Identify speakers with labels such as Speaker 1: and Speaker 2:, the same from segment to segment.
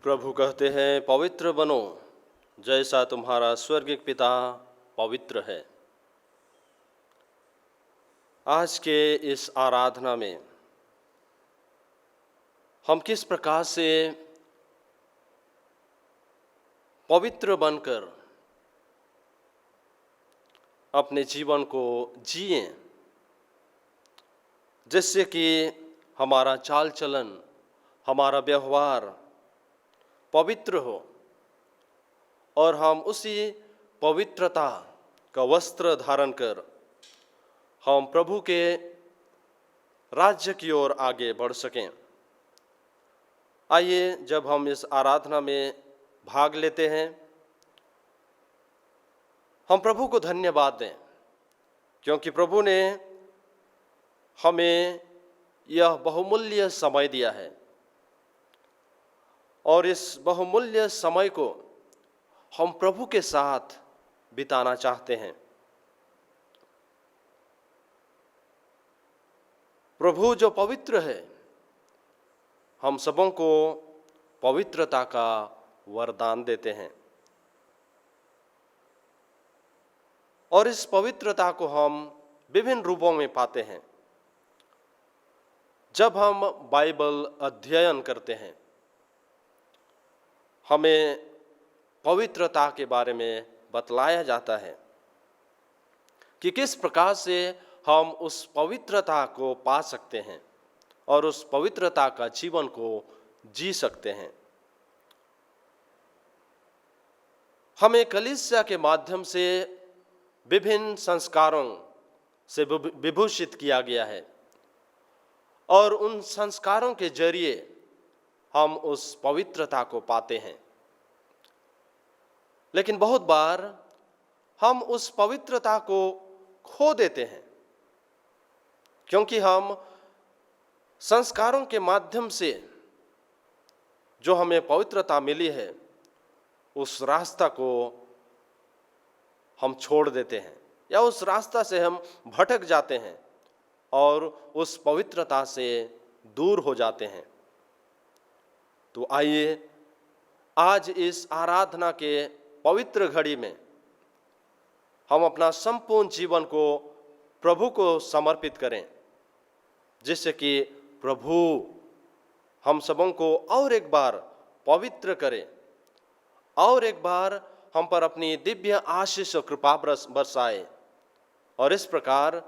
Speaker 1: प्रभु कहते हैं, पवित्र बनो जैसा तुम्हारा स्वर्गिक पिता पवित्र है। आज के इस आराधना में हम किस प्रकार से पवित्र बनकर अपने जीवन को जिएं, जिससे कि हमारा चाल चलन, हमारा व्यवहार पवित्र हो और हम उसी पवित्रता का वस्त्र धारण कर हम प्रभु के राज्य की ओर आगे बढ़ सकें। आइए, जब हम इस आराधना में भाग लेते हैं, हम प्रभु को धन्यवाद दें, क्योंकि प्रभु ने हमें यह बहुमूल्य समय दिया है और इस बहुमूल्य समय को हम प्रभु के साथ बिताना चाहते हैं। प्रभु जो पवित्र है, हम सबों को पवित्रता का वरदान देते हैं और इस पवित्रता को हम विभिन्न रूपों में पाते हैं। जब हम बाइबल अध्ययन करते हैं, हमें पवित्रता के बारे में बतलाया जाता है कि किस प्रकार से हम उस पवित्रता को पा सकते हैं और उस पवित्रता का जीवन को जी सकते हैं। हमें कलीसिया के माध्यम से विभिन्न संस्कारों से विभूषित किया गया है और उन संस्कारों के जरिए हम उस पवित्रता को पाते हैं। लेकिन बहुत बार हम उस पवित्रता को खो देते हैं, क्योंकि हम संस्कारों के माध्यम से जो हमें पवित्रता मिली है, उस रास्ता को हम छोड़ देते हैं या उस रास्ता से हम भटक जाते हैं और उस पवित्रता से दूर हो जाते हैं। तो आइए आज इस आराधना के पवित्र घड़ी में हम अपना संपूर्ण जीवन को प्रभु को समर्पित करें, जिससे कि प्रभु हम सबों को और एक बार पवित्र करें और एक बार हम पर अपनी दिव्य आशीष और कृपा बरसाए और इस प्रकार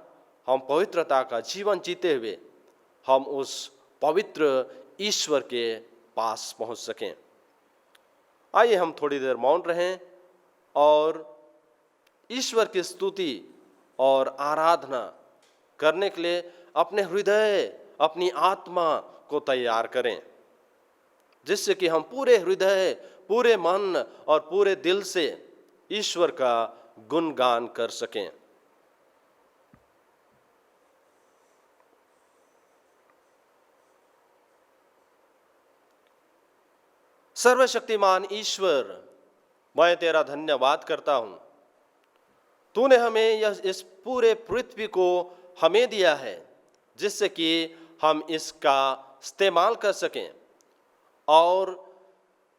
Speaker 1: हम पवित्रता का जीवन जीते हुए हम उस पवित्र ईश्वर के पास पहुंच सकें। आइए हम थोड़ी देर मौन रहें और ईश्वर की स्तुति और आराधना करने के लिए अपने हृदय, अपनी आत्मा को तैयार करें, जिससे कि हम पूरे हृदय, पूरे मन और पूरे दिल से ईश्वर का गुणगान कर सकें। सर्वशक्तिमान ईश्वर, मैं तेरा धन्यवाद करता हूं। तूने हमें इस पूरे पृथ्वी को हमें दिया है, जिससे कि हम इसका इस्तेमाल कर सकें और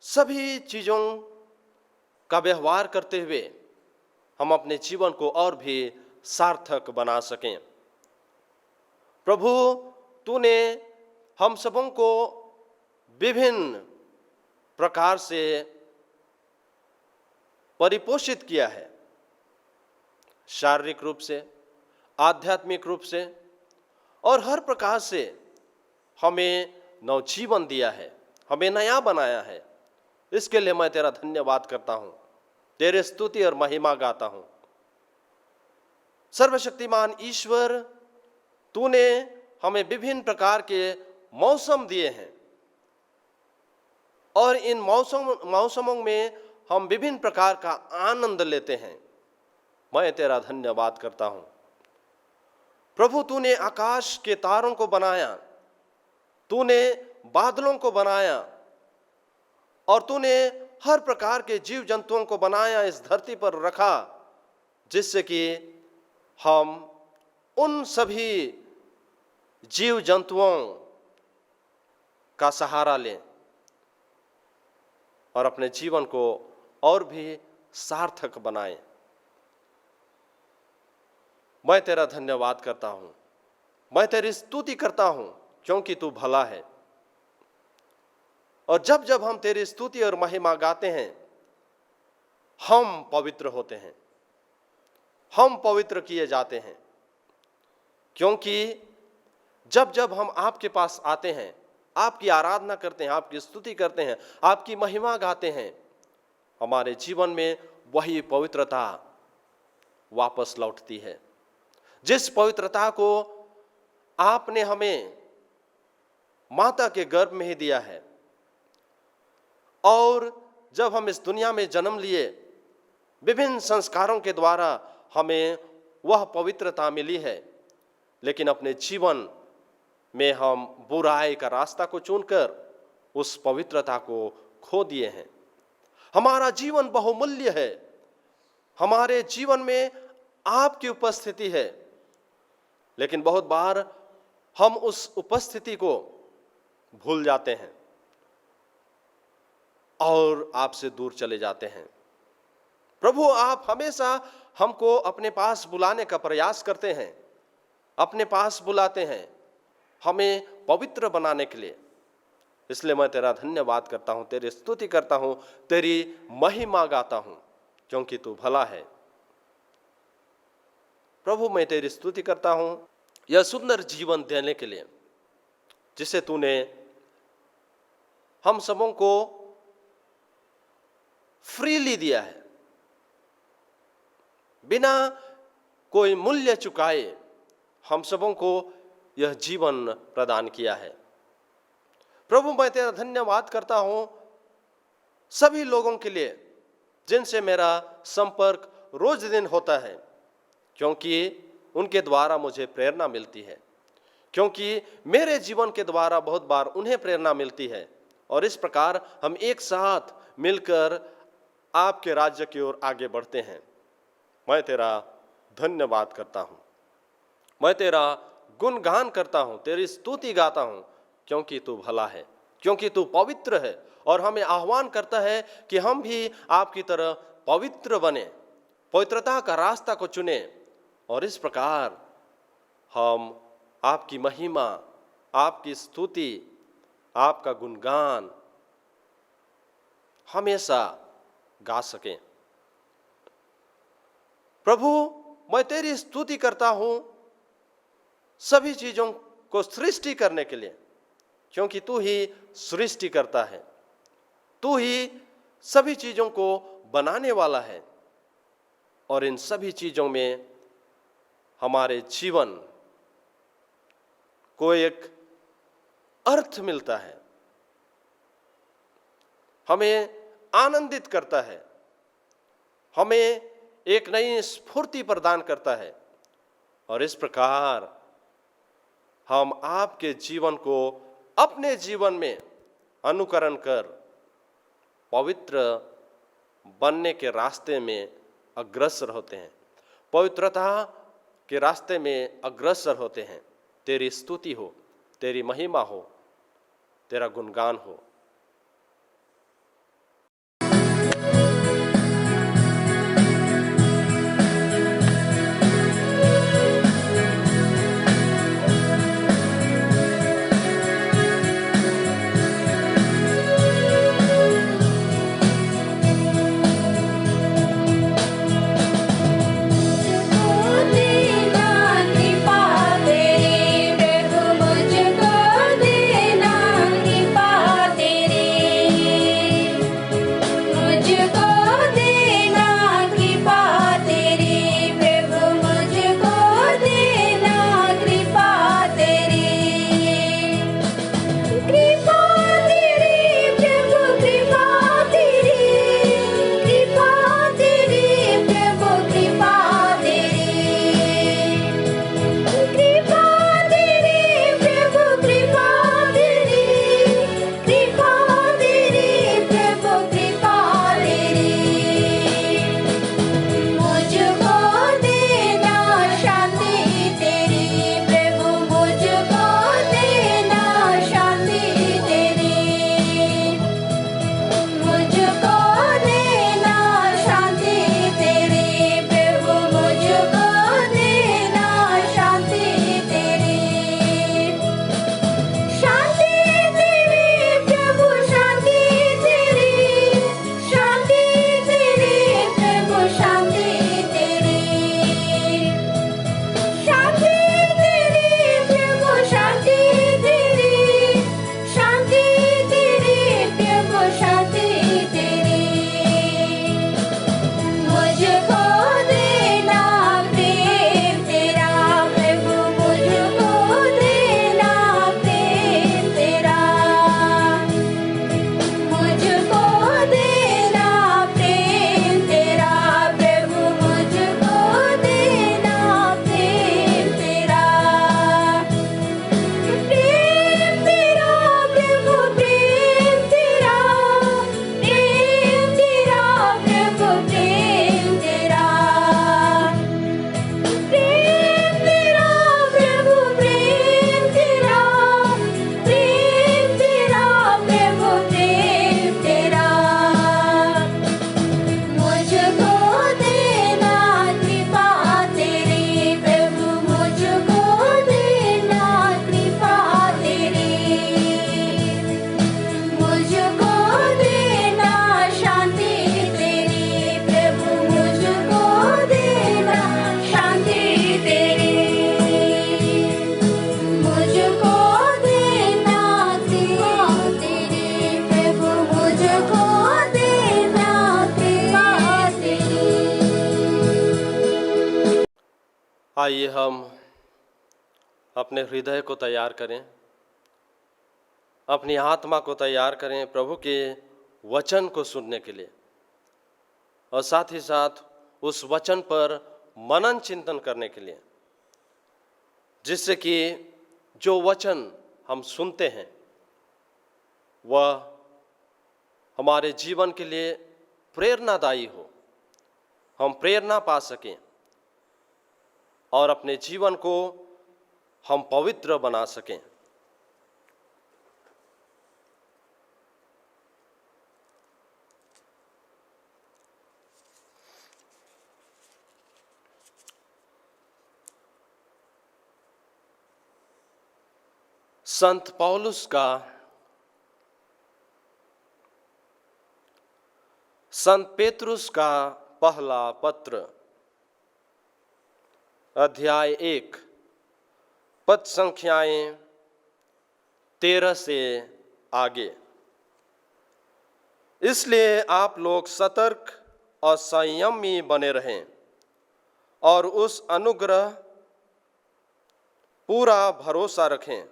Speaker 1: सभी चीज़ों का व्यवहार करते हुए हम अपने जीवन को और भी सार्थक बना सकें। प्रभु, तूने हम सबों को विभिन्न प्रकार से परिपोषित किया है, शारीरिक रूप से, आध्यात्मिक रूप से और हर प्रकार से हमें नवजीवन दिया है, हमें नया बनाया है। इसके लिए मैं तेरा धन्यवाद करता हूं, तेरे स्तुति और महिमा गाता हूं। सर्वशक्तिमान ईश्वर, तूने हमें विभिन्न प्रकार के मौसम दिए हैं और इन मौसमों में हम विभिन्न प्रकार का आनंद लेते हैं। मैं तेरा धन्यवाद करता हूं। प्रभु, तूने आकाश के तारों को बनाया, तूने बादलों को बनाया और तूने हर प्रकार के जीव जंतुओं को बनाया, इस धरती पर रखा, जिससे कि हम उन सभी जीव जंतुओं का सहारा लें और अपने जीवन को और भी सार्थक बनाएं। मैं तेरा धन्यवाद करता हूं, मैं तेरी स्तुति करता हूं, क्योंकि तू भला है। और जब जब हम तेरी स्तुति और महिमा गाते हैं, हम पवित्र होते हैं, हम पवित्र किए जाते हैं, क्योंकि जब जब हम आपके पास आते हैं, आपकी आराधना करते हैं, आपकी स्तुति करते हैं, आपकी महिमा गाते हैं, हमारे जीवन में वही पवित्रता वापस लौटती है, जिस पवित्रता को आपने हमें माता के गर्भ में ही दिया है और जब हम इस दुनिया में जन्म लिए, विभिन्न संस्कारों के द्वारा हमें वह पवित्रता मिली है, लेकिन अपने जीवन में हम बुराई का रास्ता को चुनकर उस पवित्रता को खो दिए हैं। हमारा जीवन बहुमूल्य है, हमारे जीवन में आपकी उपस्थिति है, लेकिन बहुत बार हम उस उपस्थिति को भूल जाते हैं और आपसे दूर चले जाते हैं। प्रभु, आप हमेशा हमको अपने पास बुलाने का प्रयास करते हैं, अपने पास बुलाते हैं हमें पवित्र बनाने के लिए। इसलिए मैं तेरा धन्यवाद करता हूं, तेरी स्तुति करता हूं, तेरी महिमा गाता हूं, क्योंकि तू भला है। प्रभु, मैं तेरी स्तुति करता हूं यह सुंदर जीवन देने के लिए जिसे तूने हम सबों को फ्रीली दिया है, बिना कोई मूल्य चुकाए हम सबों को यह जीवन प्रदान किया है। प्रभु, मैं तेरा धन्यवाद करता हूं सभी लोगों के लिए जिनसे मेरा संपर्क रोज दिन होता है, क्योंकि उनके द्वारा मुझे प्रेरणा मिलती है, क्योंकि मेरे जीवन के द्वारा बहुत बार उन्हें प्रेरणा मिलती है, और इस प्रकार हम एक साथ मिलकर आपके राज्य की ओर आगे बढ़ते हैं। मैं तेरा धन्यवाद करता हूं, मैं तेरा गुणगान करता हूं, तेरी स्तुति गाता हूं, क्योंकि तू भला है, क्योंकि तू पवित्र है, और हमें आह्वान करता है कि हम भी आपकी तरह पवित्र बने, पवित्रता का रास्ता को चुने, और इस प्रकार हम आपकी महिमा, आपकी स्तुति, आपका गुणगान हमेशा गा सकें। प्रभु, मैं तेरी स्तुति करता हूं सभी चीजों को सृष्टि करने के लिए, क्योंकि तू ही सृष्टि करता है, तू ही सभी चीजों को बनाने वाला है, और इन सभी चीजों में हमारे जीवन को एक अर्थ मिलता है, हमें आनंदित करता है, हमें एक नई स्फूर्ति प्रदान करता है, और इस प्रकार हम आपके जीवन को अपने जीवन में अनुकरण कर पवित्र बनने के रास्ते में अग्रसर होते हैं, पवित्रता के रास्ते में अग्रसर होते हैं। तेरी स्तुति हो, तेरी महिमा हो, तेरा गुणगान हो।
Speaker 2: कृपा तेरी
Speaker 1: आइए हम अपने हृदय को तैयार करें, अपनी आत्मा को तैयार करें प्रभु के वचन को सुनने के लिए, और साथ ही साथ उस वचन पर मनन चिंतन करने के लिए, जिससे कि जो वचन हम सुनते हैं वह हमारे जीवन के लिए प्रेरणादायी हो, हम प्रेरणा पा सकें और अपने जीवन को हम पवित्र बना सकें। संत पौलुस का संत पेतरुस का पहला पत्र, अध्याय 1, पद संख्याएं 13 से आगे। इसलिए आप लोग सतर्क और संयमी बने रहें और उस अनुग्रह पूरा भरोसा रखें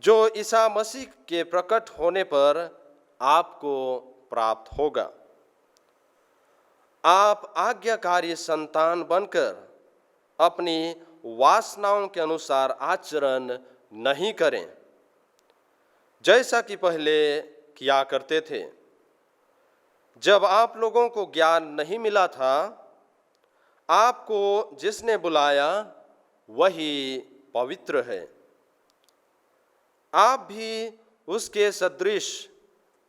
Speaker 1: जो ईसा मसीह के प्रकट होने पर आपको प्राप्त होगा। आप आज्ञाकारी संतान बनकर अपनी वासनाओं के अनुसार आचरण नहीं करें, जैसा कि पहले किया करते थे। जब आप लोगों को ज्ञान नहीं मिला था, आपको जिसने बुलाया वही पवित्र है। आप भी उसके सदृश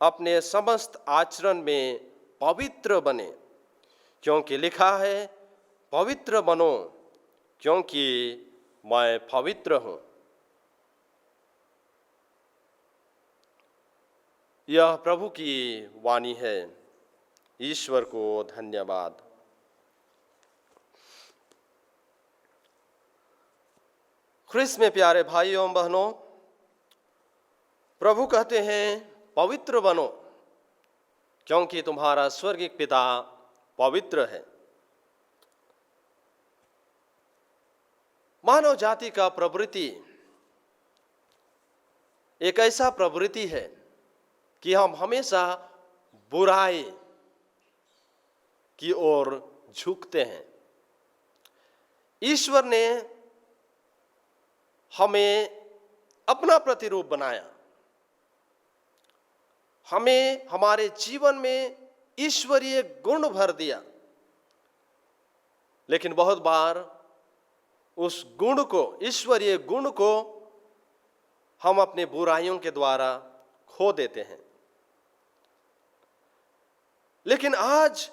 Speaker 1: अपने समस्त आचरण में पवित्र बने, क्योंकि लिखा है, पवित्र बनो क्योंकि मैं पवित्र हूँ। यह प्रभु की वाणी है। ईश्वर को धन्यवाद। ख्रिस्त में प्यारे भाइयों एवं बहनों, प्रभु कहते हैं पवित्र बनो क्योंकि तुम्हारा स्वर्गीय पिता पवित्र है। मानव जाति का प्रवृत्ति एक ऐसा प्रवृत्ति है कि हम हमेशा बुराई की ओर झुकते हैं। ईश्वर ने हमें अपना प्रतिरूप बनाया, हमें हमारे जीवन में ईश्वरीय गुण भर दिया, लेकिन बहुत बार उस गुण को, ईश्वरीय गुण को हम अपने बुराइयों के द्वारा खो देते हैं। लेकिन आज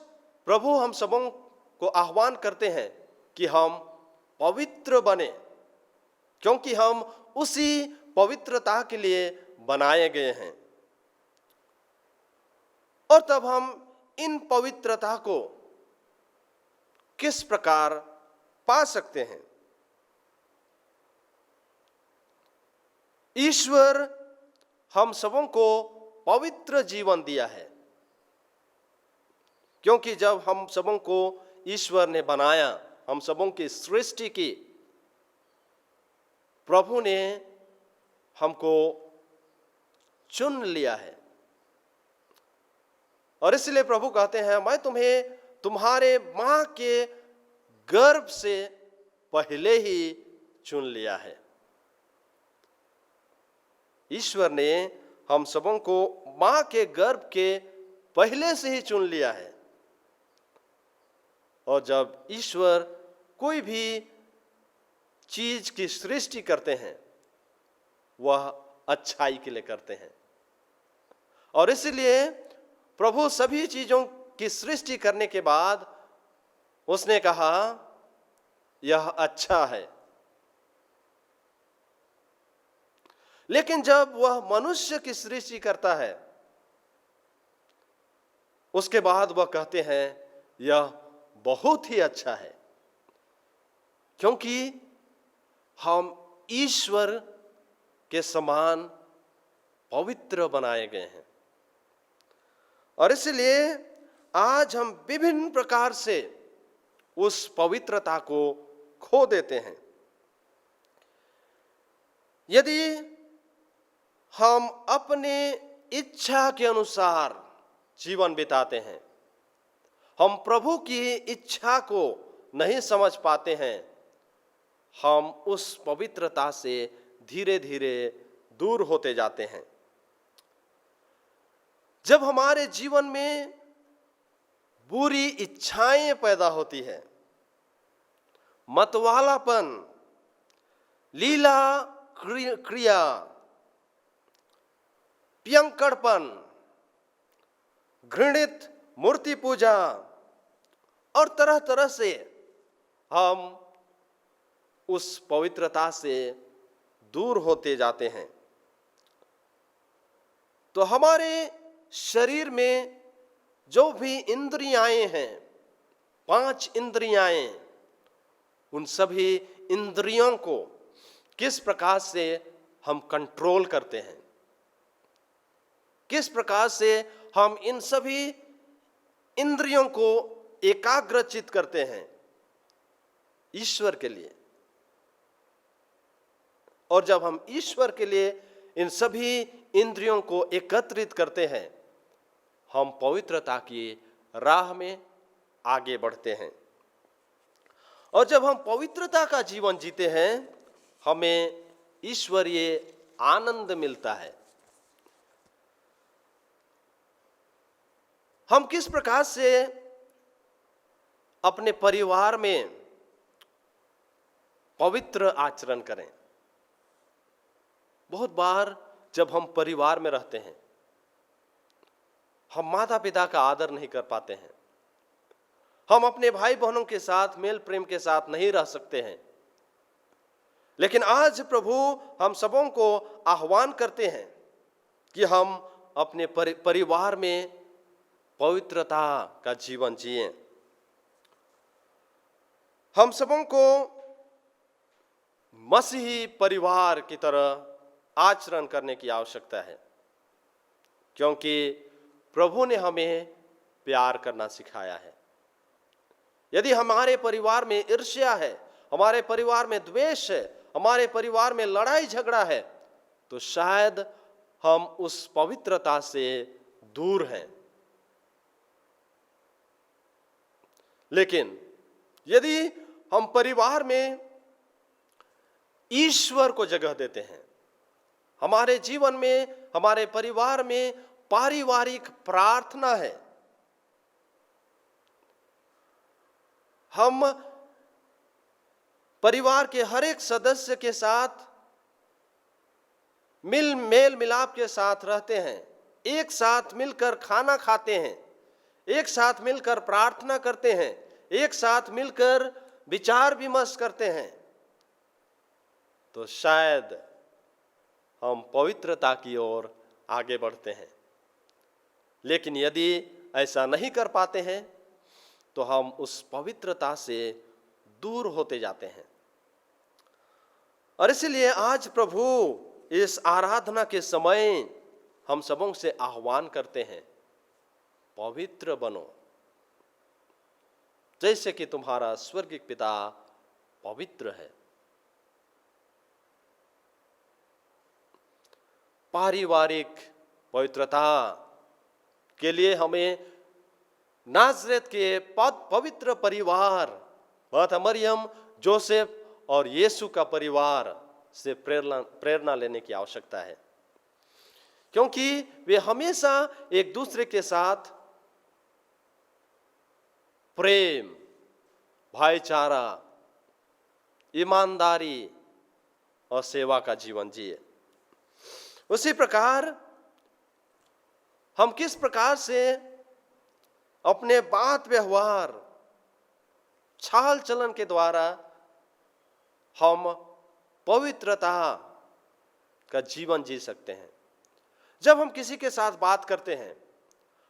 Speaker 1: प्रभु हम सबों को आह्वान करते हैं कि हम पवित्र बने, क्योंकि हम उसी पवित्रता के लिए बनाए गए हैं। और तब हम इन पवित्रता को किस प्रकार पा सकते हैं? ईश्वर हम सबों को पवित्र जीवन दिया है, क्योंकि जब हम सबों को ईश्वर ने बनाया, हम सबों की सृष्टि की, प्रभु ने हमको चुन लिया है। और इसलिए प्रभु कहते हैं, मैं तुम्हें तुम्हारे मां के गर्भ से पहले ही चुन लिया है। ईश्वर ने हम सबों को मां के गर्भ के पहले से ही चुन लिया है। और जब ईश्वर कोई भी चीज की सृष्टि करते हैं, वह अच्छाई के लिए करते हैं। और इसलिए प्रभु सभी चीजों की सृष्टि करने के बाद उसने कहा, यह अच्छा है। लेकिन जब वह मनुष्य की सृष्टि करता है, उसके बाद वह कहते हैं, यह बहुत ही अच्छा है, क्योंकि हम ईश्वर के समान पवित्र बनाए गए हैं। और इसलिए आज हम विभिन्न प्रकार से उस पवित्रता को खो देते हैं। यदि हम अपने इच्छा के अनुसार जीवन बिताते हैं, हम प्रभु की इच्छा को नहीं समझ पाते हैं, हम उस पवित्रता से धीरे धीरे दूर होते जाते हैं। जब हमारे जीवन में बुरी इच्छाएं पैदा होती है, मतवालापन, लीला क्रिया, पियंकड़पन, घृणित मूर्ति पूजा और तरह तरह से हम उस पवित्रता से दूर होते जाते हैं, तो हमारे शरीर में जो भी इंद्रियाएं हैं, 5 इंद्रियाएं, उन सभी इंद्रियों को किस प्रकार से हम कंट्रोल करते हैं, किस प्रकार से हम इन सभी इंद्रियों को एकाग्रचित करते हैं ईश्वर के लिए। और जब हम ईश्वर के लिए इन सभी इंद्रियों को एकत्रित करते हैं, हम पवित्रता की राह में आगे बढ़ते हैं। और जब हम पवित्रता का जीवन जीते हैं, हमें ईश्वरीय आनंद मिलता है। हम किस प्रकार से अपने परिवार में पवित्र आचरण करें। बहुत बार जब हम परिवार में रहते हैं, हम माता पिता का आदर नहीं कर पाते हैं, हम अपने भाई बहनों के साथ मेल प्रेम के साथ नहीं रह सकते हैं। लेकिन आज प्रभु हम सबों को आह्वान करते हैं कि हम अपने परिवार में पवित्रता का जीवन जिएं। हम सबों को मसीही परिवार की तरह आचरण करने की आवश्यकता है, क्योंकि प्रभु ने हमें प्यार करना सिखाया है। यदि हमारे परिवार में ईर्ष्या है, हमारे परिवार में द्वेष है, हमारे परिवार में लड़ाई झगड़ा है, तो शायद हम उस पवित्रता से दूर हैं। लेकिन यदि हम परिवार में ईश्वर को जगह देते हैं, हमारे जीवन में, हमारे परिवार में पारिवारिक प्रार्थना है, हम परिवार के हर एक सदस्य के साथ मेल मिलाप के साथ रहते हैं, एक साथ मिलकर खाना खाते हैं, एक साथ मिलकर प्रार्थना करते हैं, एक साथ मिलकर विचार विमर्श करते हैं, तो शायद हम पवित्रता की ओर आगे बढ़ते हैं। लेकिन यदि ऐसा नहीं कर पाते हैं, तो हम उस पवित्रता से दूर होते जाते हैं। और इसलिए आज प्रभु इस आराधना के समय हम सबों से आह्वान करते हैं, पवित्र बनो जैसे कि तुम्हारा स्वर्गीय पिता पवित्र है। पारिवारिक पवित्रता के लिए हमें नाज़रेत के पवित्र परिवार माता मरियम, जोसेफ और यीशु का परिवार से प्रेरणा लेने की आवश्यकता है, क्योंकि वे हमेशा एक दूसरे के साथ प्रेम, भाईचारा, ईमानदारी और सेवा का जीवन जिए। उसी प्रकार हम किस प्रकार से अपने बात व्यवहार, चाल चलन के द्वारा हम पवित्रता का जीवन जी सकते हैं। जब हम किसी के साथ बात करते हैं,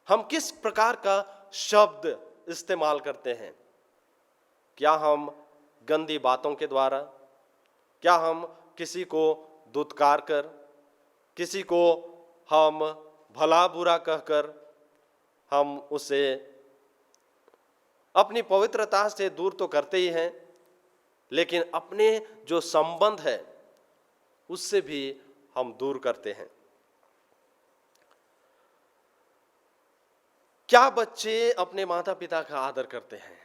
Speaker 1: हम किस प्रकार का शब्द इस्तेमाल करते हैं। क्या हम गंदी बातों के द्वारा, क्या हम किसी को दुत्कार कर, किसी को हम भला बुरा कहकर हम उसे अपनी पवित्रता से दूर तो करते ही हैं, लेकिन अपने जो संबंध है उससे भी हम दूर करते हैं। क्या बच्चे अपने माता पिता का आदर करते हैं?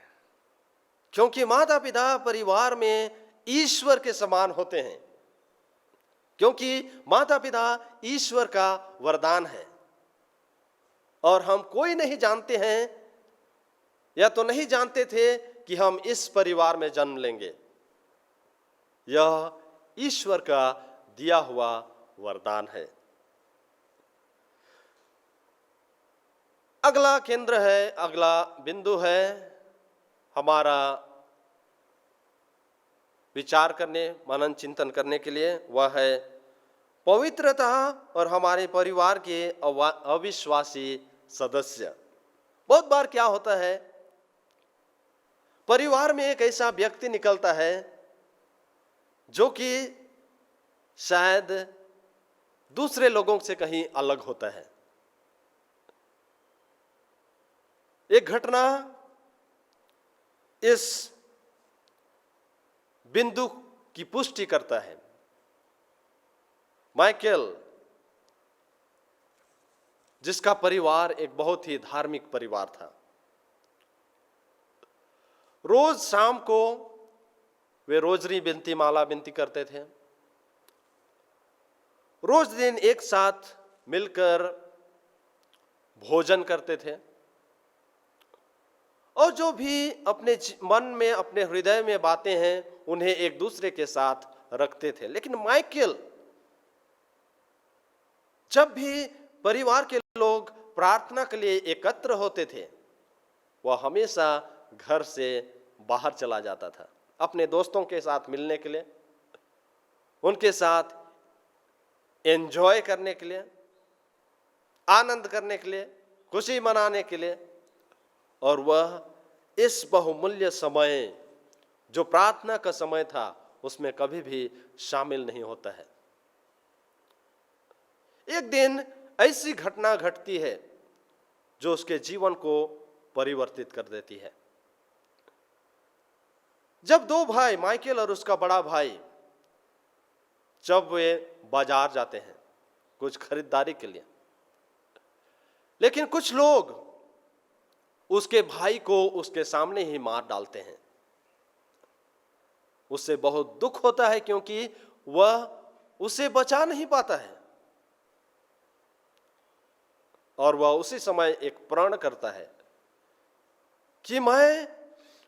Speaker 1: क्योंकि माता पिता परिवार में ईश्वर के समान होते हैं, क्योंकि माता पिता ईश्वर का वरदान है। और हम कोई नहीं जानते हैं या तो नहीं जानते थे कि हम इस परिवार में जन्म लेंगे। यह ईश्वर का दिया हुआ वरदान है। अगला केंद्र है, अगला बिंदु है हमारा विचार करने, मनन चिंतन करने के लिए, वह है पवित्रता और हमारे परिवार के अविश्वासी सदस्य। बहुत बार क्या होता है, परिवार में एक ऐसा व्यक्ति निकलता है जो कि शायद दूसरे लोगों से कहीं अलग होता है। एक घटना इस बिंदु की पुष्टि करता है। माइकल, जिसका परिवार एक बहुत ही धार्मिक परिवार था, रोज शाम को वे रोजरी बिनती, माला बिनती करते थे। रोज दिन एक साथ मिलकर भोजन करते थे और जो भी अपने मन में, अपने हृदय में बातें हैं उन्हें एक दूसरे के साथ रखते थे। लेकिन माइकल, जब भी परिवार के लोग प्रार्थना के लिए एकत्र होते थे, वह हमेशा घर से बाहर चला जाता था अपने दोस्तों के साथ मिलने के लिए, उनके साथ एंजॉय करने के लिए, आनंद करने के लिए, खुशी मनाने के लिए। और वह इस बहुमूल्य समय जो प्रार्थना का समय था उसमें कभी भी शामिल नहीं होता है। एक दिन ऐसी घटना घटती है जो उसके जीवन को परिवर्तित कर देती है। जब दो भाई, माइकल और उसका बड़ा भाई, जब वे बाजार जाते हैं कुछ खरीदारी के लिए, लेकिन कुछ लोग उसके भाई को उसके सामने ही मार डालते हैं। उससे बहुत दुख होता है क्योंकि वह उसे बचा नहीं पाता है और वह उसी समय एक प्रण करता है कि मैं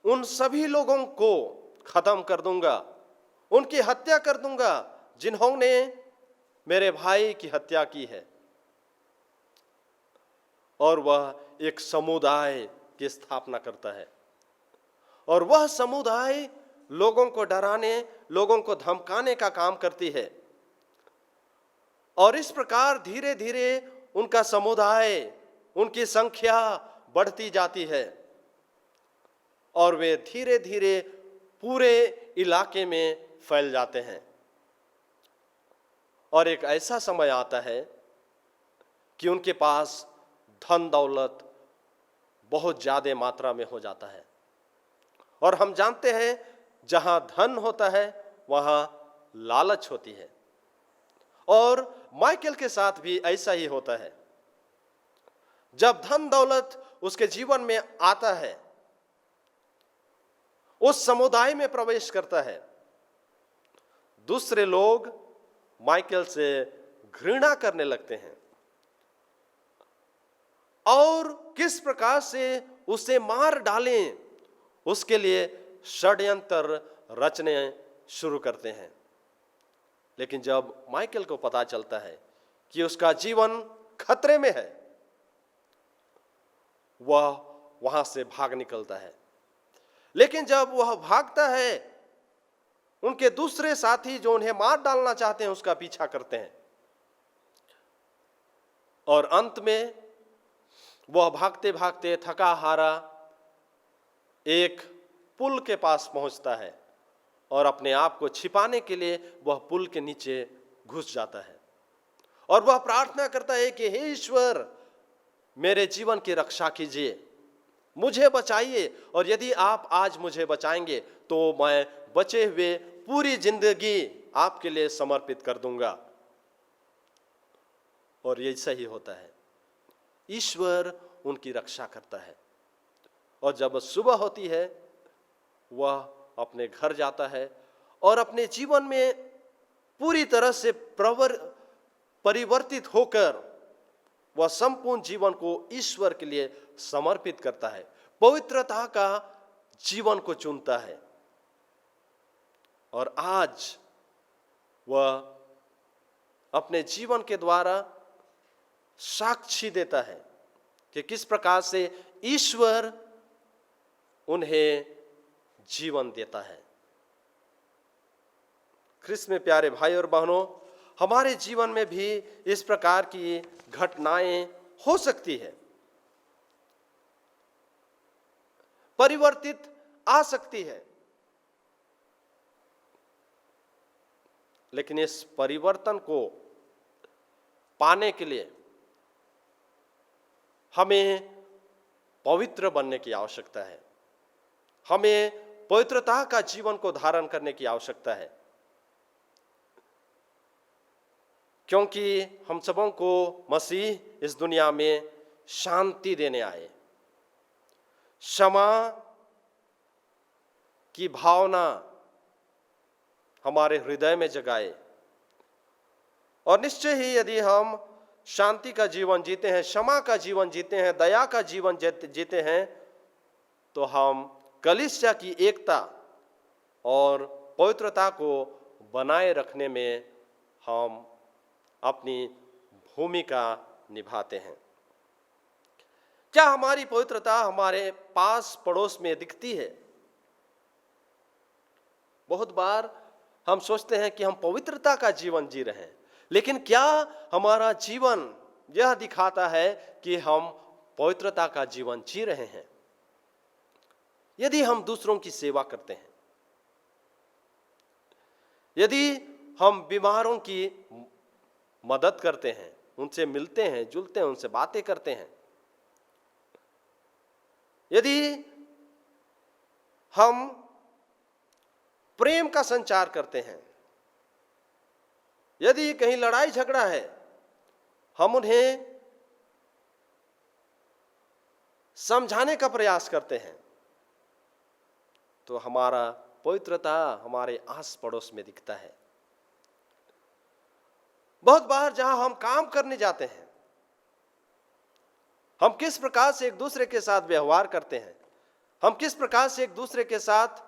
Speaker 1: उन सभी लोगों को खत्म कर दूंगा, उनकी हत्या कर दूंगा जिन्होंने मेरे भाई की हत्या की है। और वह एक समुदाय की स्थापना करता है और वह समुदाय लोगों को डराने, लोगों को धमकाने का काम करती है। और इस प्रकार धीरे धीरे उनका समुदाय, उनकी संख्या बढ़ती जाती है और वे धीरे धीरे पूरे इलाके में फैल जाते हैं। और एक ऐसा समय आता है कि उनके पास धन दौलत बहुत ज्यादा मात्रा में हो जाता है। और हम जानते हैं जहां धन होता है वहां लालच होती है। और माइकल के साथ भी ऐसा ही होता है। जब धन दौलत उसके जीवन में आता है, उस समुदाय में प्रवेश करता है, दूसरे लोग माइकल से घृणा करने लगते हैं और किस प्रकार से उसे मार डालें उसके लिए षड्यंत्र रचने शुरू करते हैं। लेकिन जब माइकल को पता चलता है कि उसका जीवन खतरे में है, वह वहां से भाग निकलता है। लेकिन जब वह भागता है, उनके दूसरे साथी जो उन्हें मार डालना चाहते हैं उसका पीछा करते हैं और अंत में वह भागते भागते थका हारा एक पुल के पास पहुंचता है और अपने आप को छिपाने के लिए वह पुल के नीचे घुस जाता है और वह प्रार्थना करता है कि हे ईश्वर, मेरे जीवन की रक्षा कीजिए, मुझे बचाइए, और यदि आप आज मुझे बचाएंगे तो मैं बचे हुए पूरी जिंदगी आपके लिए समर्पित कर दूंगा। और ये सही होता है, ईश्वर उनकी रक्षा करता है। और जब सुबह होती है वह अपने घर जाता है और अपने जीवन में पूरी तरह से परिवर्तित होकर वह संपूर्ण जीवन को ईश्वर के लिए समर्पित करता है, पवित्रता का जीवन को चुनता है। और आज वह अपने जीवन के द्वारा साक्षी देता है कि किस प्रकार से ईश्वर उन्हें जीवन देता है। ख्रिस्त में प्यारे भाई और बहनों, हमारे जीवन में भी इस प्रकार की घटनाएं हो सकती है, परिवर्तित आ सकती है, लेकिन इस परिवर्तन को पाने के लिए हमें पवित्र बनने की आवश्यकता है, हमें पवित्रता का जीवन को धारण करने की आवश्यकता है। क्योंकि हम सबों को मसीह इस दुनिया में शांति देने आए, क्षमा की भावना हमारे हृदय में जगाए। और निश्चय ही यदि हम शांति का जीवन जीते हैं, क्षमा का जीवन जीते हैं, दया का जीवन जीते हैं, तो हम कलीसिया की एकता और पवित्रता को बनाए रखने में हम अपनी भूमिका निभाते हैं। क्या हमारी पवित्रता हमारे पास पड़ोस में दिखती है? बहुत बार हम सोचते हैं कि हम पवित्रता का जीवन जी रहे हैं, लेकिन क्या हमारा जीवन यह दिखाता है कि हम पवित्रता का जीवन जी रहे हैं? यदि हम दूसरों की सेवा करते हैं, यदि हम बीमारों की मदद करते हैं, उनसे मिलते हैं, जुलते हैं, उनसे बातें करते हैं, यदि हम प्रेम का संचार करते हैं, यदि कहीं लड़ाई झगड़ा है, हम उन्हें समझाने का प्रयास करते हैं, तो हमारा पवित्रता हमारे आस पड़ोस में दिखता है। बहुत बार जहां हम काम करने जाते हैं, हम किस प्रकार से एक दूसरे के साथ व्यवहार करते हैं, हम किस प्रकार से एक दूसरे के साथ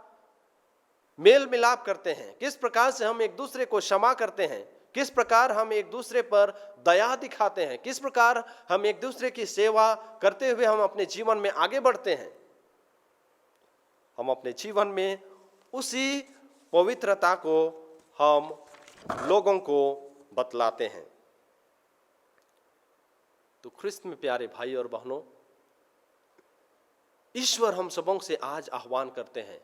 Speaker 1: मेल मिलाप करते हैं, किस प्रकार से हम एक दूसरे को क्षमा करते हैं, किस प्रकार हम एक दूसरे पर दया दिखाते हैं, किस प्रकार हम एक दूसरे की सेवा करते हुए हम अपने जीवन में आगे बढ़ते हैं, हम अपने जीवन में उसी पवित्रता को हम लोगों को बतलाते हैं। तो ख्रिस्त में प्यारे भाई और बहनों, ईश्वर हम सबों से आज आह्वान करते हैं,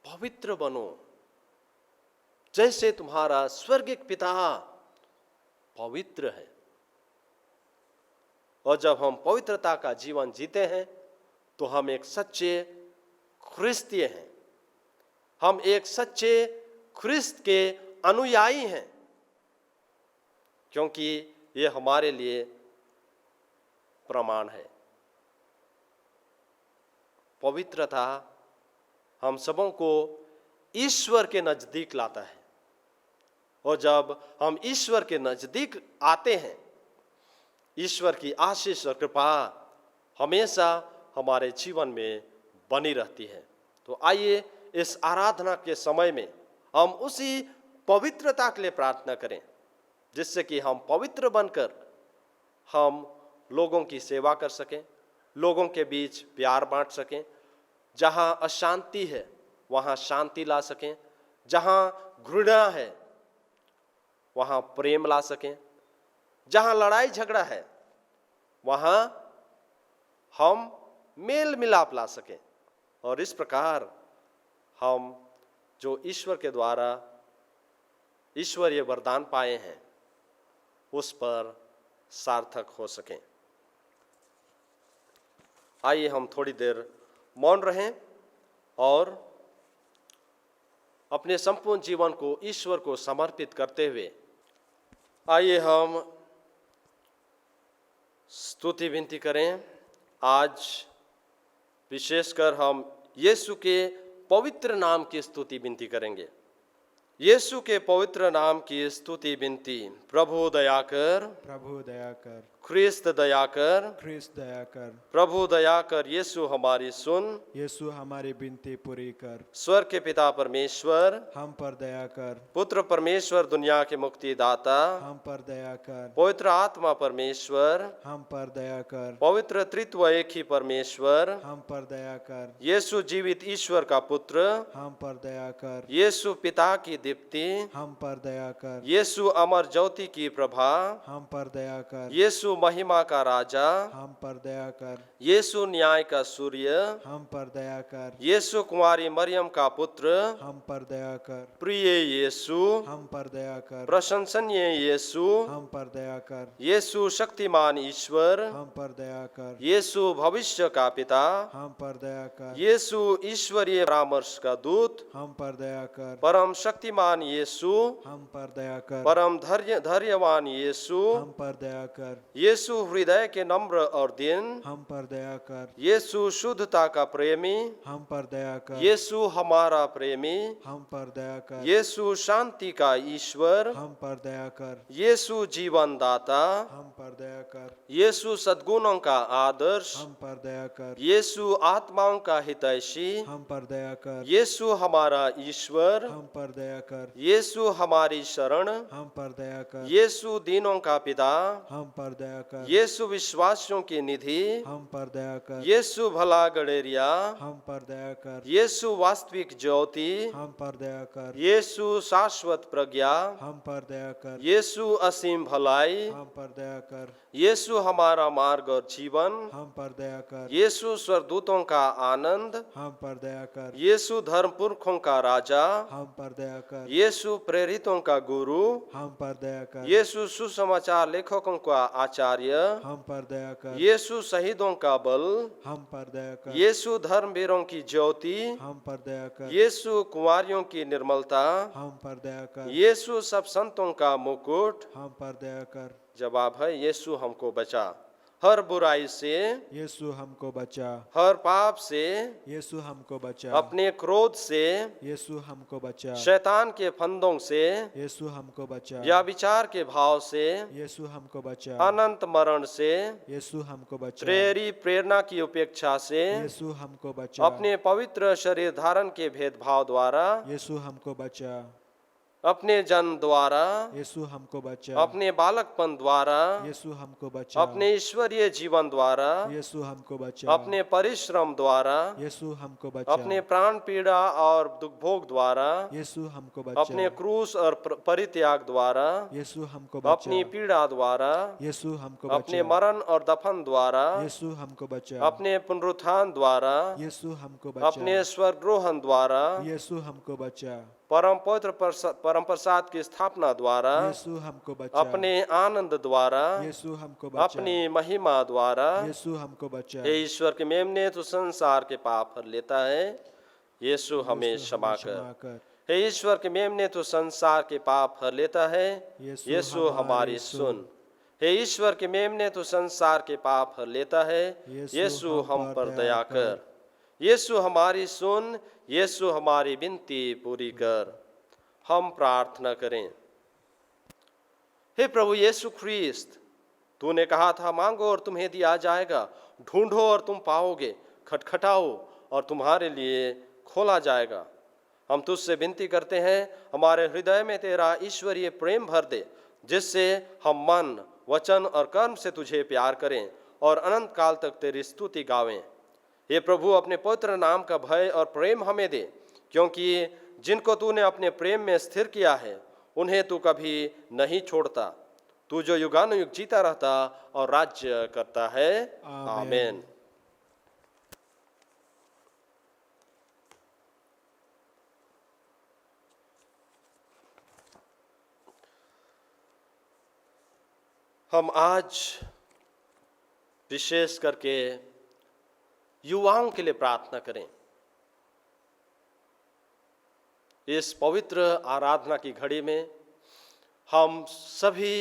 Speaker 1: पवित्र बनो जैसे तुम्हारा स्वर्गिक पिता पवित्र है। और जब हम पवित्रता का जीवन जीते हैं तो हम एक सच्चे ख्रिस्तीय हैं, हम एक सच्चे ख्रिस्त के अनुयायी हैं, क्योंकि ये हमारे लिए प्रमाण है। पवित्रता हम सबों को ईश्वर के नजदीक लाता है, और जब हम ईश्वर के नजदीक आते हैं, ईश्वर की आशीष और कृपा हमेशा हमारे जीवन में बनी रहती है। तो आइए इस आराधना के समय में हम उसी पवित्रता के लिए प्रार्थना करें, जिससे कि हम पवित्र बनकर हम लोगों की सेवा कर सकें, लोगों के बीच प्यार बांट सकें, जहां अशांति है वहां शांति ला सकें, जहां घृणा है वहां प्रेम ला सकें, जहां लड़ाई झगड़ा है वहां हम मेल मिलाप ला सकें, और इस प्रकार हम जो ईश्वर के द्वारा ईश्वरीय वरदान पाए हैं उस पर सार्थक हो सकें। आइए हम थोड़ी देर मौन रहें और अपने संपूर्ण जीवन को ईश्वर को समर्पित करते हुए आइए हम स्तुति विनती करें। आज विशेषकर हम यीशु के पवित्र नाम की स्तुति विनती करेंगे। यीशु के पवित्र नाम की स्तुति विनती। प्रभु दया कर,
Speaker 2: प्रभु दया कर,
Speaker 1: ख्रिस्त दया कर,
Speaker 2: ख्रिस्त दया कर,
Speaker 1: प्रभु दया कर, यीशु हमारी सुन,
Speaker 2: यीशु हमारी विनती पूरी कर,
Speaker 1: स्वर्ग के पिता परमेश्वर,
Speaker 2: हम पर दया कर,
Speaker 1: पुत्र परमेश्वर दुनिया के मुक्तिदाता,
Speaker 2: हम पर दया कर,
Speaker 1: पवित्र आत्मा परमेश्वर,
Speaker 2: हम पर दया कर,
Speaker 1: पवित्र त्रित्व एक ही परमेश्वर,
Speaker 2: हम पर दया कर,
Speaker 1: यीशु जीवित ईश्वर का पुत्र,
Speaker 2: हम पर दया कर,
Speaker 1: यीशु पिता की दीप्ति,
Speaker 2: हम पर दया कर,
Speaker 1: यीशु अमर ज्योति की प्रभा,
Speaker 2: हम पर दया कर,
Speaker 1: यीशु महिमा का राजा,
Speaker 2: हम पर दया कर,
Speaker 1: यीशु न्याय का सूर्य,
Speaker 2: हम पर दया कर,
Speaker 1: यीशु कुमारी मरियम का पुत्र,
Speaker 2: हम पर दया कर,
Speaker 1: प्रिय यीशु,
Speaker 2: हम पर दया कर,
Speaker 1: प्रशंसनीय यीशु,
Speaker 2: हम पर दया कर,
Speaker 1: यीशु शक्तिमान ईश्वर,
Speaker 2: हम पर दया कर,
Speaker 1: यीशु भविष्य का पिता,
Speaker 2: हम पर दया कर,
Speaker 1: यीशु ईश्वरीय परामर्श का दूत,
Speaker 2: हम पर दया कर,
Speaker 1: परम शक्तिमान यीशु,
Speaker 2: हम पर दया कर,
Speaker 1: परम धैर्यवान यीशु,
Speaker 2: हम पर दया कर,
Speaker 1: यीशु हृदय के नम्र और दीन,
Speaker 2: हम पर दया कर,
Speaker 1: यीशु शुद्धता का प्रेमी,
Speaker 2: हम पर दया कर,
Speaker 1: यीशु हमारा प्रेमी,
Speaker 2: हम पर दया कर,
Speaker 1: यीशु शांति का ईश्वर,
Speaker 2: हम पर दया कर,
Speaker 1: यीशु जीवन दाता,
Speaker 2: हम पर दया कर,
Speaker 1: यीशु सद्गुणों का आदर्श,
Speaker 2: हम पर दया कर,
Speaker 1: यीशु आत्माओं का हितैषी,
Speaker 2: हम पर दया कर,
Speaker 1: यीशु हमारा ईश्वर,
Speaker 2: हम पर दया कर,
Speaker 1: यीशु हमारी शरण,
Speaker 2: हम पर दया कर,
Speaker 1: यीशु दीनों का पिता,
Speaker 2: हम पर दया कर,
Speaker 1: यीशु विश्वासियों की निधि,
Speaker 2: हम पर दया कर,
Speaker 1: यीशु भला गडेरिया,
Speaker 2: हम पर दया कर,
Speaker 1: यीशु वास्तविक ज्योति,
Speaker 2: हम पर दया कर,
Speaker 1: यीशु शाश्वत प्रज्ञा,
Speaker 2: हम पर दया कर,
Speaker 1: यीशु असीम भलाई,
Speaker 2: हम पर दया कर,
Speaker 1: यीशु हमारा मार्ग और जीवन,
Speaker 2: हम पर दया कर,
Speaker 1: यीशु स्वर्गदूतों का आनंद,
Speaker 2: हम पर दया कर,
Speaker 1: यीशु धर्म पुरखों का राजा,
Speaker 2: हम पर दया कर,
Speaker 1: यीशु प्रेरितों का गुरु,
Speaker 2: हम पर दया कर,
Speaker 1: यीशु सुसमाचार लेखकों का आचार्य,
Speaker 2: हम पर दया कर,
Speaker 1: यीशु शहीदों का बल,
Speaker 2: हम पर दया कर,
Speaker 1: यीशु धर्मवीरों की ज्योति,
Speaker 2: हम पर दया कर,
Speaker 1: यीशु कुंवारियों की निर्मलता,
Speaker 2: हम पर दया कर,
Speaker 1: यीशु सब संतों का मुकुट।
Speaker 2: हम पर दया कर,
Speaker 1: जवाब है यीशु हमको बचा हर बुराई से,
Speaker 2: यीशु हमको बचा,
Speaker 1: हर पाप से,
Speaker 2: यीशु हमको बचा,
Speaker 1: अपने क्रोध से,
Speaker 2: यीशु हमको बचा,
Speaker 1: शैतान के फंदों से,
Speaker 2: यीशु हमको बचा,
Speaker 1: या विचार के भाव से,
Speaker 2: यीशु हमको बचा,
Speaker 1: अनंत मरण से,
Speaker 2: यीशु हमको बचा,
Speaker 1: प्रेरी प्रेरणा की उपेक्षा से,
Speaker 2: यीशु हमको बचा,
Speaker 1: अपने पवित्र शरीर धारण के भेदभाव द्वारा,
Speaker 2: यीशु हमको बचा,
Speaker 1: अपने जन्म द्वारा,
Speaker 2: यीशु हमको बचा,
Speaker 1: अपने बालकपन द्वारा,
Speaker 2: यीशु हमको बचा,
Speaker 1: अपने ईश्वरीय जीवन द्वारा,
Speaker 2: यीशु हमको बचा,
Speaker 1: अपने परिश्रम द्वारा,
Speaker 2: यीशु हमको बचा,
Speaker 1: अपने प्राण पीड़ा और दुख भोग द्वारा,
Speaker 2: यीशु हमको बचा,
Speaker 1: अपने क्रूस और परित्याग द्वारा,
Speaker 2: यीशु हमको बचा,
Speaker 1: अपनी पीड़ा द्वारा,
Speaker 2: यीशु हमको
Speaker 1: अपने
Speaker 2: बचा,
Speaker 1: मरण और दफन द्वारा,
Speaker 2: यीशु हमको बचा,
Speaker 1: अपने पुनरुत्थान द्वारा,
Speaker 2: यीशु हमको बचा,
Speaker 1: अपने स्वर्गरोहण द्वारा,
Speaker 2: यीशु हमको बचा,
Speaker 1: परम पवित्र परम प्रसाद की स्थापना द्वारा,
Speaker 2: यीशु हमको बचा,
Speaker 1: अपने आनंद द्वारा,
Speaker 2: यीशु हमको बचा,
Speaker 1: अपनी महिमा द्वारा।
Speaker 2: यीशु हमको बचा,
Speaker 1: हे ईश्वर के मेमने तो संसार के पाप हर लेता है, यीशु हमें क्षमा कर। हे ईश्वर के मेमने तो संसार के पाप हर लेता है, यीशु हमारी सुन। हे ईश्वर के मेमने तो संसार के पाप हर लेता है, यीशु हम पर दया कर। यीशु हमारी सुन, यीशु हमारी विनती पूरी कर। हम प्रार्थना करें। हे प्रभु यीशु ख्रीस्त, तूने कहा था मांगो और तुम्हें दिया जाएगा, ढूंढो और तुम पाओगे, खटखटाओ और तुम्हारे लिए खोला जाएगा। हम तुझसे विनती करते हैं, हमारे हृदय में तेरा ईश्वरीय प्रेम भर दे, जिससे हम मन, वचन और कर्म से तुझे प्यार करें और अनंत काल तक तेरी स्तुति गावें। हे प्रभु, अपने पवित्र नाम का भय और प्रेम हमें दे, क्योंकि जिनको तूने अपने प्रेम में स्थिर किया है उन्हें तू कभी नहीं छोड़ता। तू जो युगानुयुग जीता रहता और राज्य करता है। आमीन। हम आज विशेष करके युवाओं के लिए प्रार्थना करें। इस पवित्र आराधना की घड़ी में हम सभी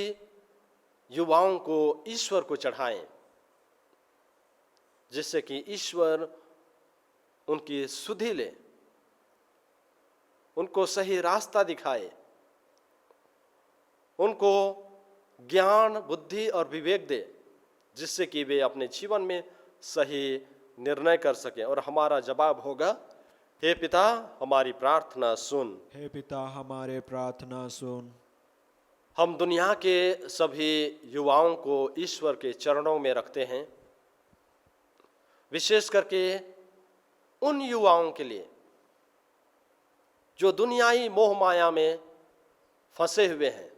Speaker 1: युवाओं को ईश्वर को चढ़ाएं, जिससे कि ईश्वर उनकी सुधि ले, उनको सही रास्ता दिखाए, उनको ज्ञान, बुद्धि और विवेक दे, जिससे कि वे अपने जीवन में सही निर्णय कर सकें। और हमारा जवाब होगा, हे पिता हमारी प्रार्थना सुन।
Speaker 2: हे पिता हमारे प्रार्थना सुन।
Speaker 1: हम दुनिया के सभी युवाओं को ईश्वर के चरणों में रखते हैं, विशेष करके उन युवाओं के लिए जो दुनियाई मोह माया में फंसे हुए हैं,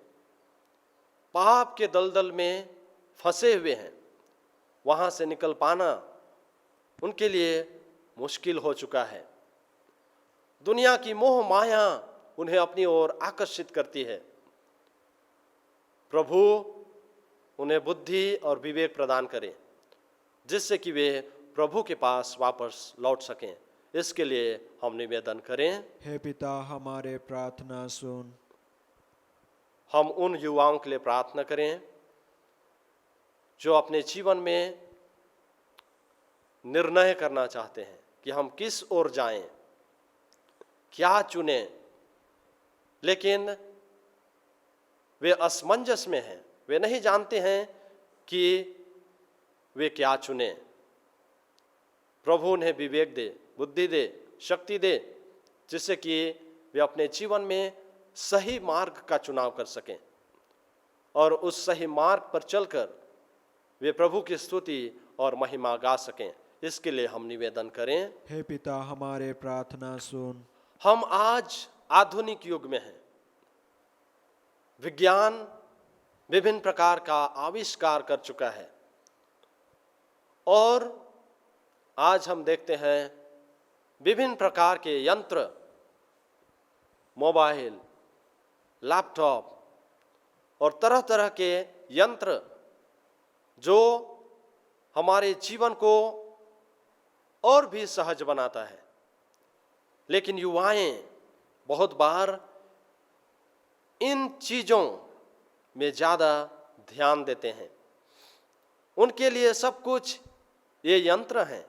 Speaker 1: पाप के दलदल में फंसे हुए हैं। वहां से निकल पाना उनके लिए मुश्किल हो चुका है। दुनिया की मोह माया उन्हें अपनी ओर आकर्षित करती है। प्रभु उन्हें बुद्धि और विवेक प्रदान करें, जिससे कि वे प्रभु के पास वापस लौट सकें। इसके लिए हम निवेदन करें,
Speaker 2: हे पिता हमारे प्रार्थना सुन।
Speaker 1: हम उन युवाओं के लिए प्रार्थना करें जो अपने जीवन में निर्णय करना चाहते हैं कि हम किस ओर जाएं, क्या चुनें, लेकिन वे असमंजस में हैं। वे नहीं जानते हैं कि वे क्या चुनें। प्रभु उन्हें विवेक दे, बुद्धि दे, शक्ति दे, जिससे कि वे अपने जीवन में सही मार्ग का चुनाव कर सकें और उस सही मार्ग पर चलकर वे प्रभु की स्तुति और महिमा गा सकें। इसके लिए हम निवेदन करें,
Speaker 2: हे पिता हमारे प्रार्थना सुन।
Speaker 1: हम आज आधुनिक युग में हैं। विज्ञान विभिन्न प्रकार का आविष्कार कर चुका है और आज हम देखते हैं विभिन्न प्रकार के यंत्र, मोबाइल, लैपटॉप और तरह तरह के यंत्र जो हमारे जीवन को और भी सहज बनाता है। लेकिन युवाएं बहुत बार इन चीजों में ज्यादा ध्यान देते हैं। उनके लिए सब कुछ ये यंत्र हैं।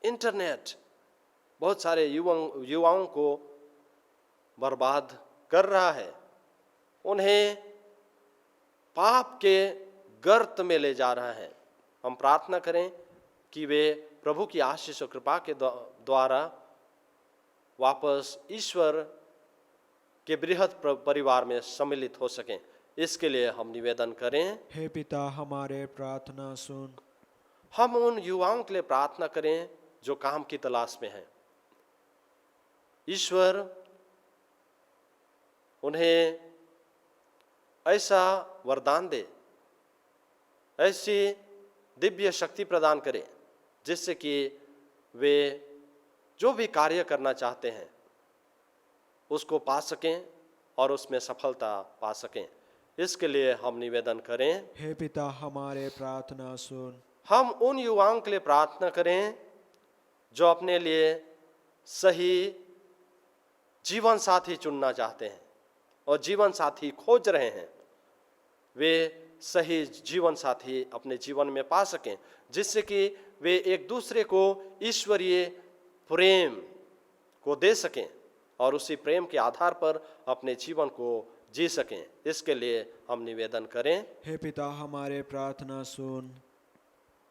Speaker 1: इंटरनेट बहुत सारे युवाओं को बर्बाद कर रहा है, उन्हें पाप के गर्त में ले जा रहा है। हम प्रार्थना करें कि वे प्रभु की आशीष और कृपा के द्वारा वापस ईश्वर के बृहद परिवार में सम्मिलित हो सकें। इसके लिए हम निवेदन करें,
Speaker 2: हे पिता हमारे प्रार्थना सुन।
Speaker 1: हम उन युवाओं के लिए प्रार्थना करें जो काम की तलाश में हैं। ईश्वर उन्हें ऐसा वरदान दे, ऐसी दिव्य शक्ति प्रदान करे, जिससे कि वे जो भी कार्य करना चाहते हैं उसको पा सकें और उसमें सफलता पा सकें। इसके लिए हम निवेदन करें,
Speaker 2: हे पिता हमारे प्रार्थना सुन।
Speaker 1: हम उन युवाओं के लिए प्रार्थना करें जो अपने लिए सही जीवन साथी चुनना चाहते हैं और जीवन साथी खोज रहे हैं। वे सही जीवन साथी अपने जीवन में पा सकें, जिससे कि वे एक दूसरे को ईश्वरीय प्रेम को दे सकें और उसी प्रेम के आधार पर अपने जीवन को जी सकें। इसके लिए हम निवेदन करें,
Speaker 2: हे पिता हमारे प्रार्थना सुन।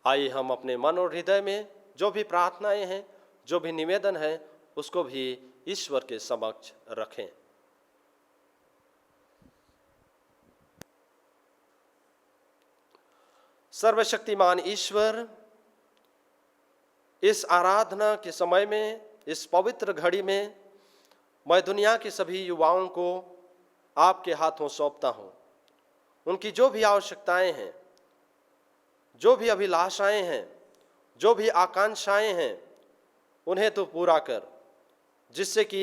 Speaker 1: आइए हम अपने मन और हृदय में जो भी प्रार्थनाएं हैं, जो भी निवेदन है, उसको भी ईश्वर के समक्ष रखें। सर्वशक्तिमान ईश्वर, इस आराधना के समय में, इस पवित्र घड़ी में मैं दुनिया के सभी युवाओं को आपके हाथों सौंपता हूँ। उनकी जो भी आवश्यकताएं हैं, जो भी अभिलाषाएं हैं, जो भी आकांक्षाएं हैं, उन्हें तो पूरा कर, जिससे कि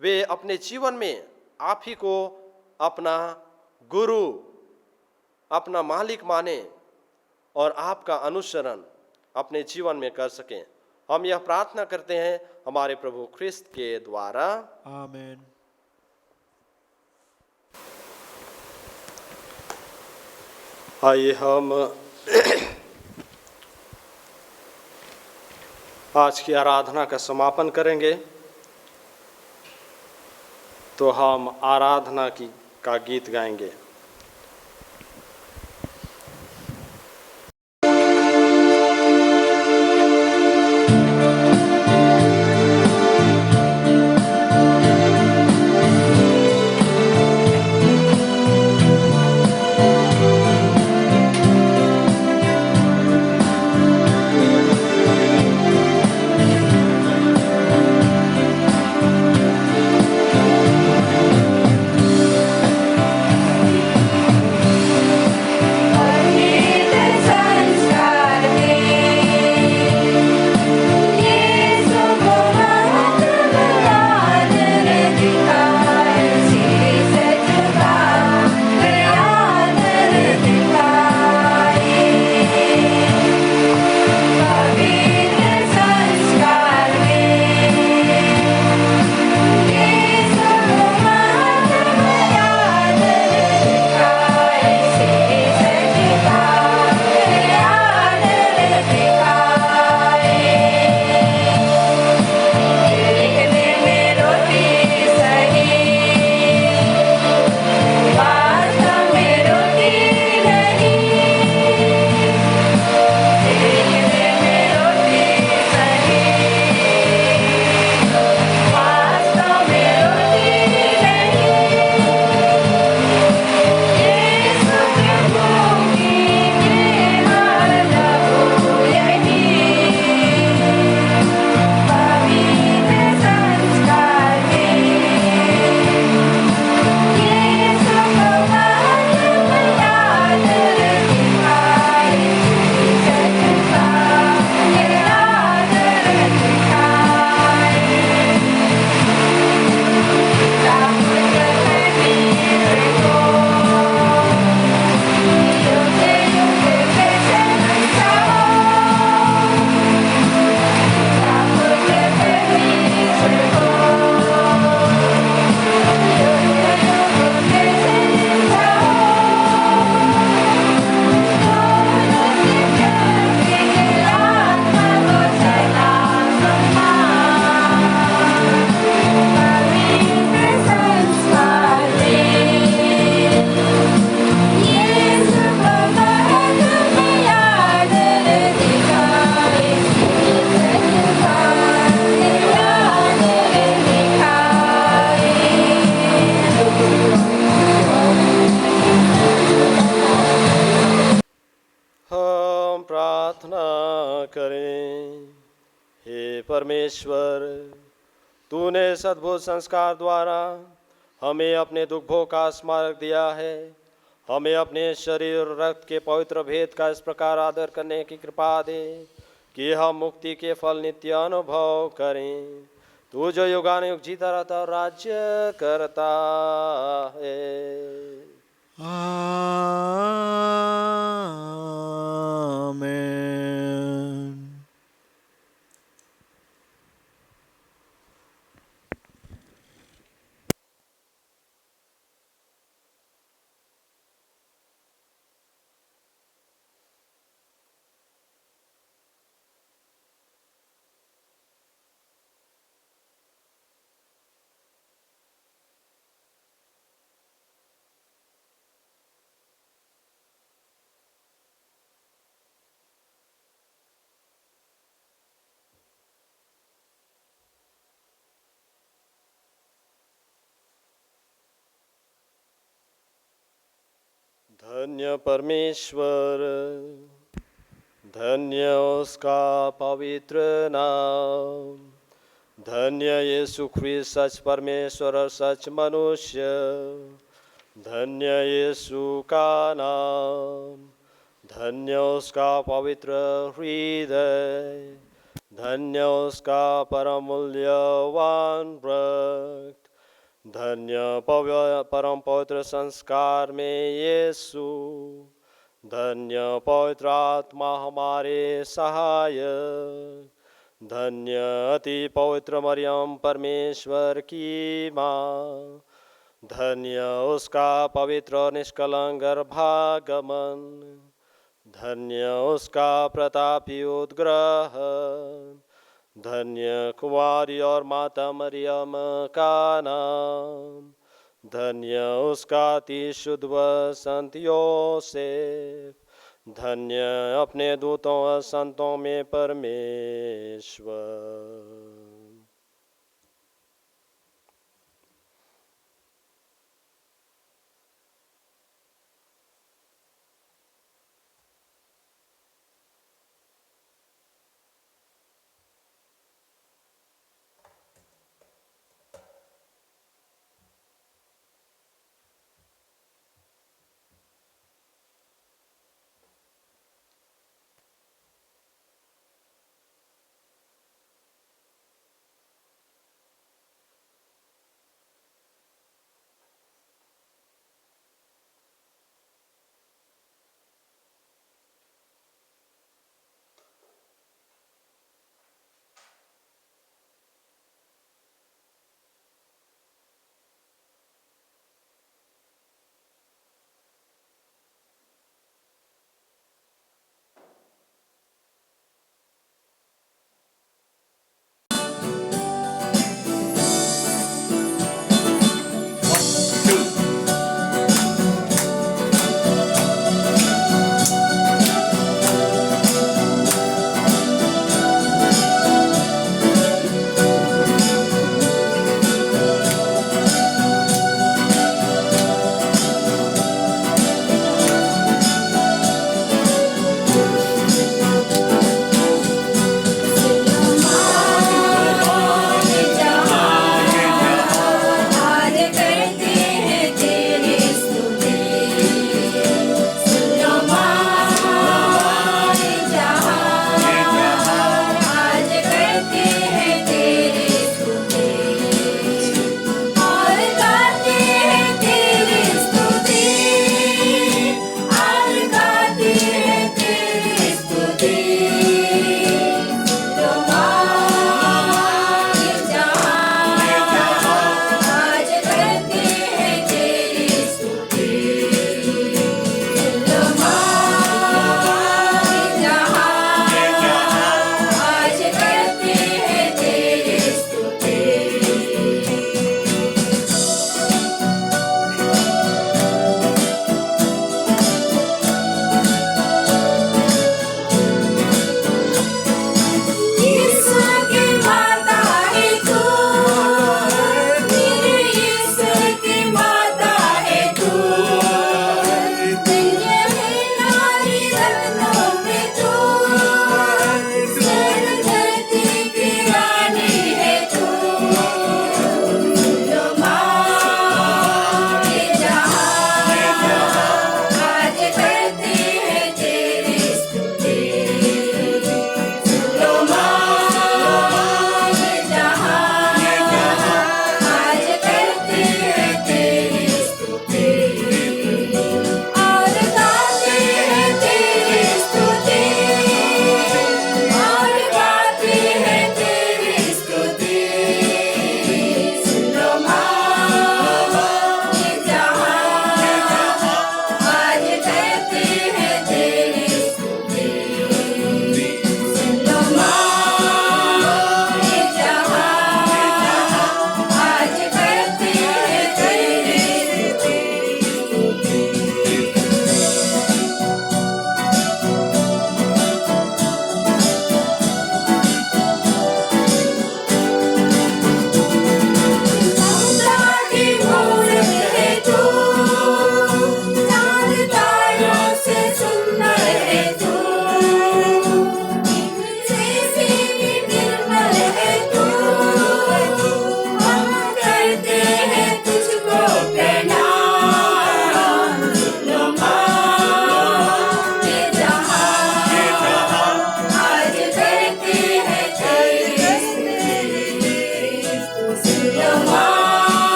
Speaker 1: वे अपने जीवन में आप ही को अपना गुरु, अपना मालिक माने और आपका अनुसरण अपने जीवन में कर सकें। हम यह प्रार्थना करते हैं हमारे प्रभु ख्रिस्त के द्वारा,
Speaker 2: आमीन।
Speaker 1: आइए हम आज की आराधना का समापन करेंगे। तो हम आराधना का गीत गाएंगे। परमेश्वर, तूने इस अद्भुत संस्कार द्वारा हमें अपने दुख भोग का स्मारक दिया है। हमें अपने शरीर और रक्त के पवित्र भेद का इस प्रकार आदर करने की कृपा दे कि हम मुक्ति के फल नित्य अनुभव करें। तू जो युगानुयुग जीता रहता और राज्य करता है।
Speaker 2: आमीन।
Speaker 1: धन्य परमेश्वर, धन्य उसका पवित्र नाम, धन्य यीशु ख्रिस्त सच परमेश्वर और सच मनुष्य, धन्य यीशु का नाम, धन्य उसका पवित्र हृदय, धन्य उसका परम मूल्यवान रक्त, धन्य परम पवित्र संस्कार में यीशु, धन्य पवित्र आत्मा हमारे सहाय, धन्य अति पवित्र मरियम परमेश्वर की माँ, धन्य उसका पवित्र निष्कलंक गर्भागमन, धन्य उसका प्रतापी उद्ग्रहण, धन्य कुमारी और माता मरियम का नाम, धन्य उसका अति शुद्ध व संत योसेफ, धन्य अपने दूतों और संतों में परमेश्वर।